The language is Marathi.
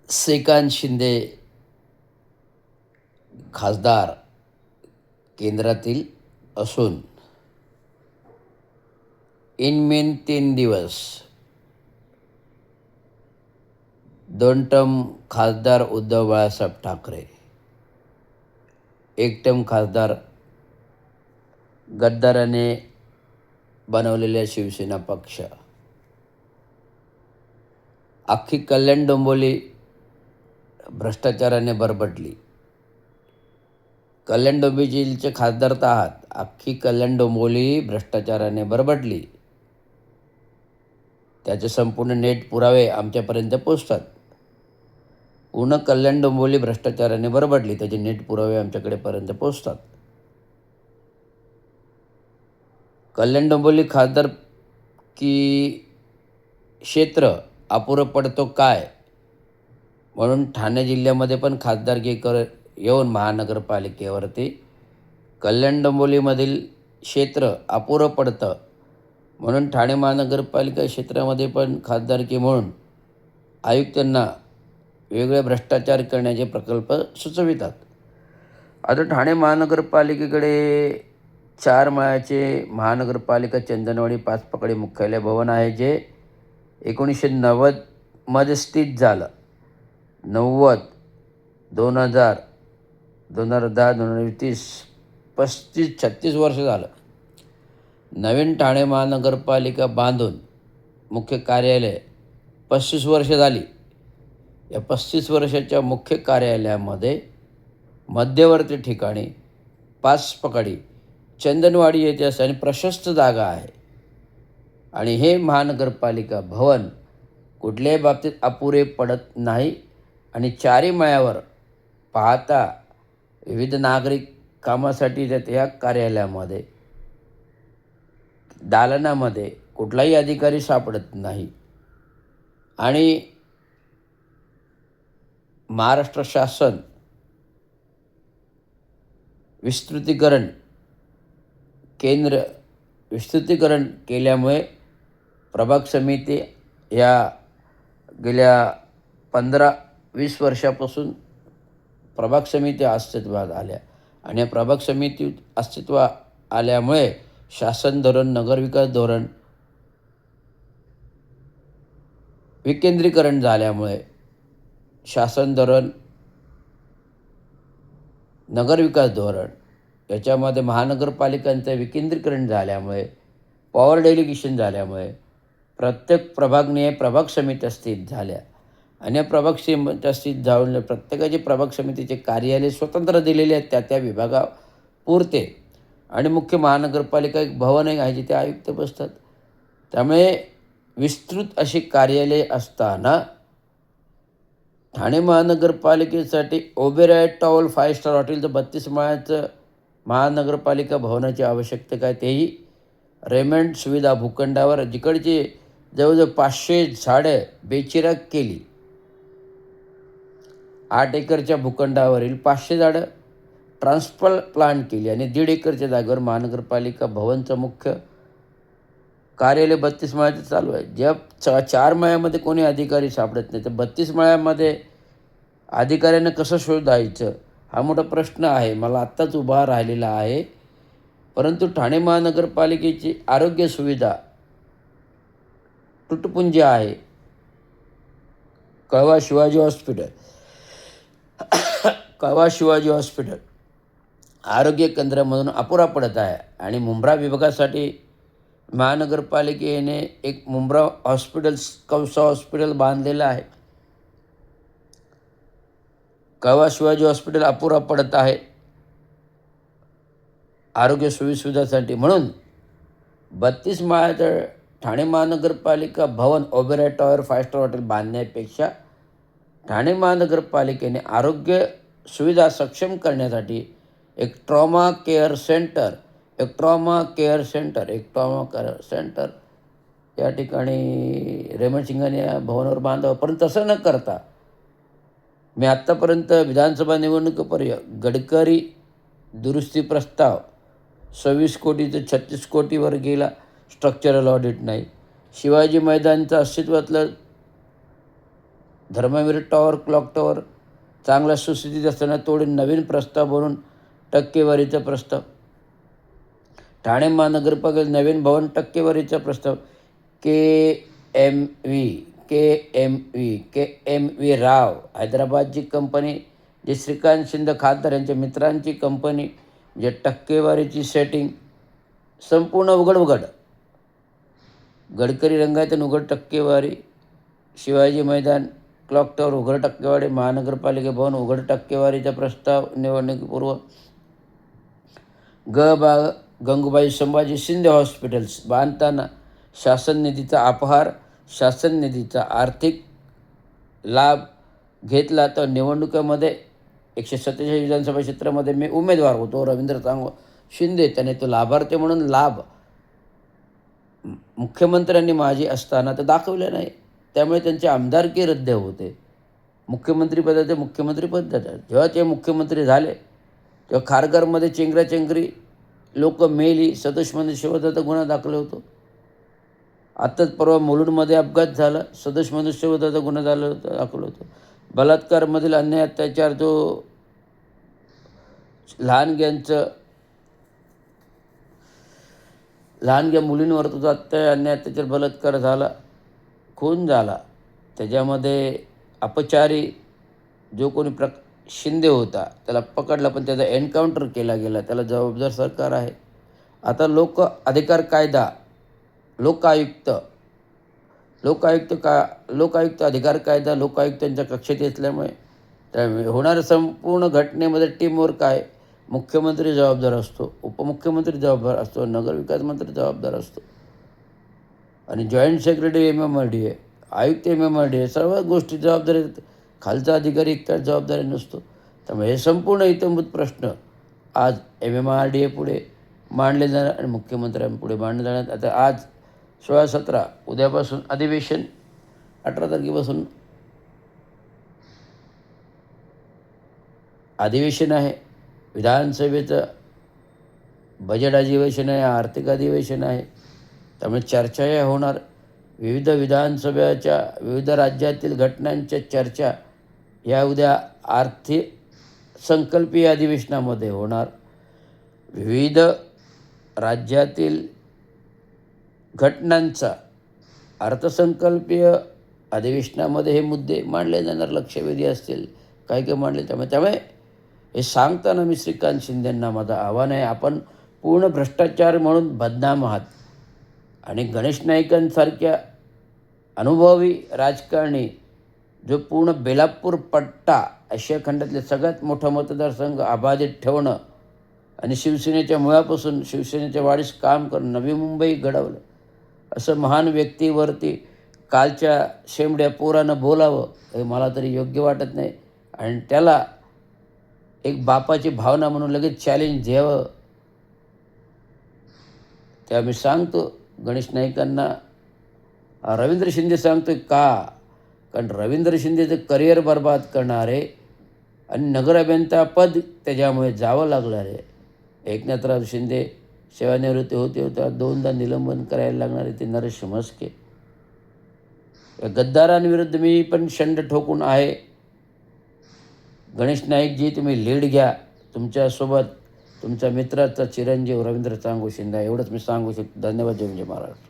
श्रीकांत शिंदे खासदार केंद्रातील असून इनमेन 3 दिवस 2 टर्म खासदार उद्धव बाळासाहेब ठाकरे, 1 टर्म खासदार गद्दाराने बनवलेल्या शिवसेना पक्ष, अख्खी कल्याण डोंबिवली भ्रष्टाचाराने बरबटली. कल्याण डोंबिवलीचे खासदार तर आहात, अख्खी कल्याण डोंबिवली भ्रष्टाचाराने बरबटली. त्याचे संपूर्ण नेट पुरावे आमच्यापर्यंत पोचतात. पूर्ण कल्याण डोंबिवली भ्रष्टाचाराने बरबटली, त्याचे नेट पुरावे आमच्याकडेपर्यंत पोचतात. कल्याण डोंबिवली खासदार की क्षेत्र अपुरं पडतो काय म्हणून ठाणे जिल्ह्यामध्ये पण खासदारकी येऊन महानगरपालिकेवरती कल्याण डोंबिवलीमधील क्षेत्र अपुरं पडतं म्हणून ठाणे महानगरपालिका क्षेत्रामध्ये पण खासदारकी म्हणून आयुक्तांना वेगळे भ्रष्टाचार करण्याचे प्रकल्प सुचवितात. आता ठाणे महानगरपालिकेकडे 4 माळ्याचे महानगरपालिका चंदनवाडी 5 पकडी मुख्यालय भवन आहे, जे 1990मध्ये स्थित झालं. 90, 2000, 2010, 2020, 35-36 वर्ष झालं. नवीन ठाणे महानगरपालिका बांधून मुख्य कार्यालय 35 वर्ष झाली. या 35 वर्षाच्या मुख्य कार्यालयामध्ये मध्यवर्ती ठिकाणी 5 पकडी चंदनवाडी येथे असते आणि प्रशस्त जागा आहे. आणि हे महानगरपालिका भवन कुठल्याही बाबतीत अपुरे पडत नाही. आणि 4ही माळ्यावर पाहता विविध नागरिक कामासाठी जाते. या कार्यालयामध्ये दालनामध्ये कुठलाही अधिकारी सापडत नाही. आणि महाराष्ट्र शासन विस्तृतीकरण केल्यामुळे प्रभाग समिती या गेल्या 15-20 वर्षापासून प्रभाग समिती अस्तित्वात आल्या. आणि या प्रभाग समिती अस्तित्वात आल्यामुळे शासन धोरण, नगरविकास धोरण विकेंद्रीकरण झाल्यामुळे शासन धोरण, नगरविकास धोरण याच्यामध्ये महानगरपालिकांचं विकेंद्रीकरण झाल्यामुळे, पॉवर डेलिगेशन झाल्यामुळे प्रत्येक प्रभागनिहाय प्रभाग समित्या स्थित झाल्या. आणि या प्रभाग समित्या स्थित झाल्यामुळे प्रत्येकाचे प्रभाग समितीचे कार्यालय स्वतंत्र दिलेले आहेत त्या विभागापुरते. आणि मुख्य महानगरपालिका एक भवन आहे जिथे आयुक्त बसतात. त्यामुळे विस्तृत अशी कार्यालये असताना ठाणे महानगरपालिकेसाठी ओबेरॉय टॉवर 5 स्टार हॉटेलचं 32 माळ्याचं महानगरपालिका भवनाची आवश्यकता काय, तेही रेमंड सुविधा भूखंडावर जिकडची जवळजवळ 500 झाडं बेचिराख केली. 8 एकरच्या भूखंडावरील 500 झाडं ट्रान्सप्लांट केली आणि 1.5 एकरच्या जागेवर महानगरपालिका भवनचं मुख्य कार्यालय 32 माळ्याचं चालू आहे. ज्या 4 माळ्यामध्ये कोणी अधिकारी सापडत नाही, तर 32 माळ्यामध्ये अधिकाऱ्यांना कसं शोधायचं हा मोठा प्रश्न आहे, मला आत्ताच उभा राहिलेला आहे. परंतु ठाणे महानगरपालिकेची आरोग्य सुविधा तुटपुंजी आहे. कळवा शिवाजी हॉस्पिटल आरोग्य केंद्रामधून अपुरा पडत आहे. आणि मुंब्रा विभागासाठी महानगरपालिकेने एक मुंब्रा कौसा हॉस्पिटल बांधलेलं आहे. कळवा शिवाजी हॉस्पिटल अपुरा पडत आहे आरोग्य सुविधासाठी. म्हणून 32 माळ्याचं ठाणे महानगरपालिका भवन ओबेरॉय टॉवर 5 स्टार हॉटेल बांधण्यापेक्षा ठाणे महानगरपालिकेने आरोग्य सुविधा सक्षम करण्यासाठी एक ट्रॉमा केअर सेंटर या ठिकाणी रेमंड सिंगांनी या भवनावर बांधावं. परंतु तसं न करता मी आत्तापर्यंत विधानसभा निवडणुकीपर्यंत गडकरी दुरुस्ती प्रस्ताव 26 कोटी ते 36 कोटीवर गेला, स्ट्रक्चरल ऑडिट नाही. शिवाजी मैदानचं अस्तित्वातलं धर्मवीर टॉवर, क्लॉक टॉवर चांगला सुस्थितीत असताना तोडून नवीन प्रस्ताव बनवून टक्केवारीचा प्रस्ताव. ठाणे महानगरपालिकेत नवीन भवन टक्केवारीचा प्रस्ताव. के एम व्ही राव हैदराबादची कंपनी, जे श्रीकांत शिंदे खासदार यांच्या मित्रांची कंपनी, जे टक्केवारीची सेटिंग संपूर्ण उघड. गडकरी रंगायतून उघड टक्केवारी. शिवाजी मैदान, क्लॉक टॉवर उघड टक्केवारी. महानगरपालिका भवन उघड टक्केवारीचा प्रस्ताव निवडणुकीपूर्व. गंगूबाई संभाजी शिंदे हॉस्पिटल्स बांधताना शासन निधीचा अपहार. शासन निधीचा आर्थिक लाभ घेतला तर निवडणुकीमध्ये 147 विधानसभा क्षेत्रामध्ये मी उमेदवार होतो. रवींद्र चांगो शिंदे त्याने तो लाभार्थी म्हणून लाभ मुख्यमंत्र्यांनी माझी असताना तर दाखवले नाही. त्यामुळे त्यांची आमदारकी रद्द होते. मुख्यमंत्रीपदाचे मुख्यमंत्रीपद देतात. जेव्हा ते मुख्यमंत्री झाले तेव्हा खारघरमध्ये चेंगराचेंगरी, लोक मेली, सदोष मनुष्यवधाचा गुन्हा दाखल होतो. आत्ताच परवा मुलुंडमध्ये अपघात झाला, सदोष मनुष्यवधाचा गुन्हा दाखल होतो. बलात्कारमधील अन्याय अत्याचार जो लहानग्या मुलींवर तुझा अन्याय अत्याचार बलात्कार झाला, खून झाला, त्याच्यामध्ये अपचारी जो कोणी शिंदे होता त्याला पकडला, पण त्याचा एन्काउंटर केला गेला, त्याला जबाबदार सरकार आहे. आता लोक अधिकार कायदा, लोकायुक्त अधिकार कायदा लोकायुक्तांच्या कक्षेत असल्यामुळे त्यामुळे होणाऱ्या संपूर्ण घटनेमध्ये टीमवर्क आहे. मुख्यमंत्री जबाबदार असतो, उपमुख्यमंत्री जबाबदार असतो, नगरविकास मंत्री जबाबदार असतो, आणि जॉईंट सेक्रेटरी MMRD आहे, आयुक्त MMRD आहे. सर्व गोष्टी जबाबदारी, खालचा अधिकारी एकटाच जबाबदारी नसतो. त्यामुळे हे संपूर्ण इत्थंभूत प्रश्न आज MMRD पुढे मांडले जाणार आणि मुख्यमंत्र्यांपुढे मांडले जाणार. आता आज 16-17 उद्यापासून अधिवेशन, 18 तारखेपासून अधिवेशन आहे. विधानसभेचं बजेट अधिवेशन आहे, आर्थिक अधिवेशन आहे. त्यामुळे चर्चाही होणार. विविध विधानसभेच्या विविध राज्यातील घटनांच्या चर्चा या उद्या संकल्पीय अधिवेशनामध्ये होणार. विविध राज्यातील घटनांचा अर्थसंकल्पीय अधिवेशनामध्ये हे मुद्दे मांडले जाणार, लक्षवेधी असतील, काही मांडले. त्यामुळे हे सांगताना मी श्रीकांत शिंदेंना माझं आव्हान आहे, आपण पूर्ण भ्रष्टाचार म्हणून बदनाम आहात आणि गणेश नाईकांसारख्या अनुभवी राजकारणी जो पूर्ण बेलापूर पट्टा आशिया खंडातले सगळ्यात मोठा मतदारसंघ अबाधित ठेवणं आणि शिवसेनेच्या मुळापासून शिवसेनेच्या वाढीस काम करून नवी मुंबई घडवलं, असं महान व्यक्तीवरती कालच्या शेंबड्या पोरानं बोलावं हे मला तरी योग्य वाटत नाही. आणि त्याला एक बापाची भावना म्हणून लगेच चॅलेंज द्यावं. त्या मी सांगतो गणेश नाईकांना, रवींद्र शिंदे सांगतोय का, कारण रवींद्र शिंदेचं करिअर बर्बाद करणारे आणि नगर अभियंता पद त्याच्यामुळे जावं लागणार आहे. एकनाथराव शिंदे सेवानिवृत्ती होता, 2दा निलंबन करायला लागणारे ते नरेश म्हस्के. या गद्दारांविरुद्ध मी पण शंड ठोकून आहे. गणेश नाईकजी, तुम्ही लीड घ्या. तुमच्यासोबत तुमच्या मित्राचा चिरंजीव रवींद्र चांगो शिंदे, एवढंच मी सांगू शकतो. धन्यवाद. जय महाराष्ट्र.